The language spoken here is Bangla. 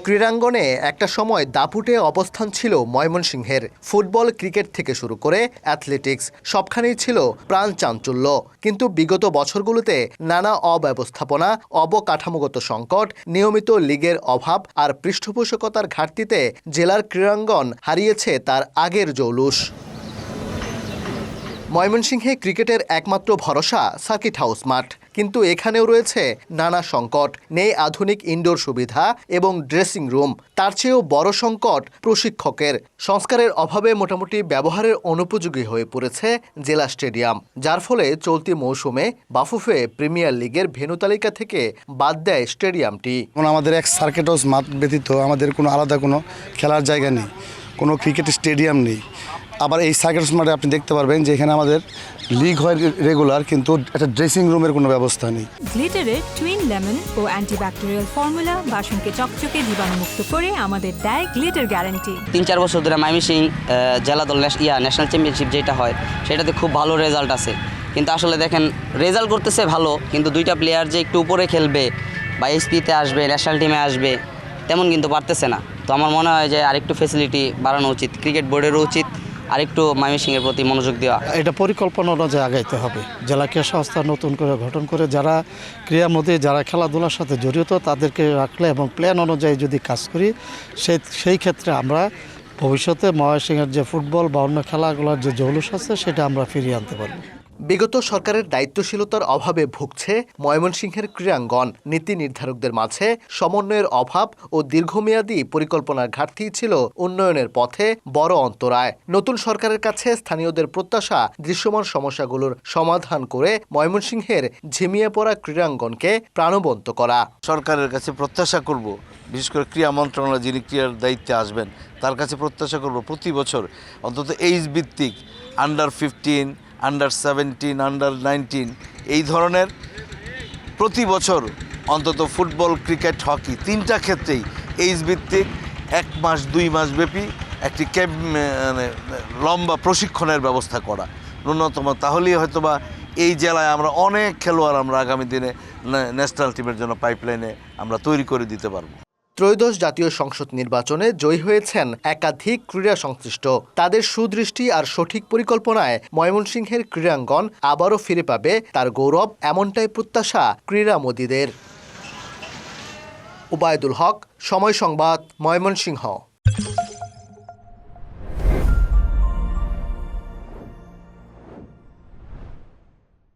ক্রীড়াঙ্গনে একটা সময় দাপুটে অবস্থান ছিল ময়মনসিংহের। ফুটবল, ক্রিকেট থেকে শুরু করে অ্যাথলেটিক্স সবখানেই ছিল প্রাণ চাঞ্চল্য। কিন্তু বিগত বছরগুলোতে নানা অব্যবস্থাপনা, অবকাঠামোগত সংকট, নিয়মিত লিগের অভাব আর পৃষ্ঠপোষকতার ঘাটতিতে জেলার ক্রীড়াঙ্গন হারিয়েছে তার আগের জৌলুস। ময়মনসিংহে ক্রিকেটের একমাত্র ভরসা সার্কিট হাউস মাঠ, কিন্তু এখানেও রয়েছে নানা সংকট। নেই আধুনিক ইনডোর সুবিধা এবং ড্রেসিং রুম। তার চেয়েও বড় সংকট প্রশিক্ষকের। সংস্কারের অভাবে মোটামুটি ব্যবহারের অনুপযোগী হয়ে পড়েছে জেলা স্টেডিয়াম, যার ফলে চলতি মৌসুমে বাফুফে প্রিমিয়ার লিগের ভেন্যু তালিকা থেকে বাদ দেয় স্টেডিয়ামটি। আমাদের এক সার্কিট হাউস মাঠ ব্যতীত আমাদের কোনো আলাদা কোনো খেলার জায়গা নেই, কোনো ক্রিকেট স্টেডিয়াম নেই। আবার এই সার্কিট হাউস মাঠে আপনি দেখতে পারবেন যে এখানে আমাদের লিগ হয় রেগুলার, কিন্তু একটা ড্রেসিং রুমের কোনো ব্যবস্থা নেই। গ্লিটারের টুইন লেমন ও অ্যান্টিব্যাকটেরিয়াল ফর্মুলা বাসনকে চকচকে জীবাণুমুক্ত করে আমাদের দেয় গ্লিটার গ্যারান্টি। 3-4 বছর ধরে ময়মনসিংহ জেলা দল ন্যাশনাল চ্যাম্পিয়নশিপ যেটা হয় সেটাতে খুব ভালো রেজাল্ট আছে, কিন্তু আসলে দেখেন রেজাল্ট করতেছে ভালো, কিন্তু দুইটা প্লেয়ার যে একটু উপরে খেলবে বা এসপিতে আসবে, ন্যাশনাল টিমে আসবে, তেমন কিন্তু পারতেছে না। তো আমার মনে হয় যে আরেকটু ফ্যাসিলিটি বাড়ানো উচিত, ক্রিকেট বোর্ডেরও উচিত আরেকটু ময়মনসিংহের প্রতি মনোযোগ দেওয়া। এটা পরিকল্পনা অনুযায়ী আগাইতে হবে। জেলা ক্রীড়া সংস্থা নতুন করে গঠন করে যারা ক্রীড়ার মধ্যে যারা খেলাধুলার সাথে জড়িত তাদেরকে রাখলে এবং প্ল্যান অনুযায়ী যদি কাজ করি সেই ক্ষেত্রে আমরা ভবিষ্যতে ময়মনসিংহের যে ফুটবল বা অন্য খেলাগুলোর যে জৌলুস আছে সেটা আমরা ফিরিয়ে আনতে পারব। বিগত সরকারের দায়িত্বশীলতার অভাবে ভুগছে ময়মনসিংহের ক্রীড়াঙ্গন। নীতি নির্ধারকদের মাঝে সমন্বয়ের অভাব ও দীর্ঘমেয়াদী পরিকল্পনার ঘাটতি ছিল উন্নয়নের পথে বড় অন্তরায়। নতুন সরকারের কাছে স্থানীয়দের প্রত্যাশা দৃশ্যমান সমস্যাগুলোর সমাধান করে ময়মনসিংহের ঝিমিয়ে পড়া ক্রীড়াঙ্গনকে প্রাণবন্ত করা। সরকারের কাছে প্রত্যাশা করব, বিশেষ করে ক্রীড়া মন্ত্রণালয় যিনি ক্রীড়ার দায়িত্বে আসবেন তার কাছে প্রত্যাশা করব প্রতি বছর অন্তত এইজ ভিত্তিক আন্ডার-15, আন্ডার-17, আন্ডার-19 এই ধরনের প্রতি বছর অন্তত ফুটবল, ক্রিকেট, হকি 3টা ক্ষেত্রেই এইজ ভিত্তিক 1 মাস 2 মাস ব্যাপী একটি লম্বা প্রশিক্ষণের ব্যবস্থা করা ন্যূনতম। তাহলেই হয়তোবা এই জেলায় আমরা অনেক খেলোয়াড় আমরা আগামী দিনে ন্যাশনাল টিমের জন্য পাইপলাইনে আমরা তৈরি করে দিতে পারবো। ত্রয়োদশ জাতীয় সংসদ নির্বাচনে জয়ী হয়েছেন একাধিক ক্রীড়া সংশ্লিষ্ট। তাদের সুদৃষ্টি আর সঠিক পরিকল্পনায় ময়মনসিংহের ক্রীড়াঙ্গন আবারও ফিরে পাবে তার গৌরব, এমনটাই প্রত্যাশা ক্রীড়ামোদীদের। ওবায়দুল হক, সময় সংবাদ, ময়মনসিংহ।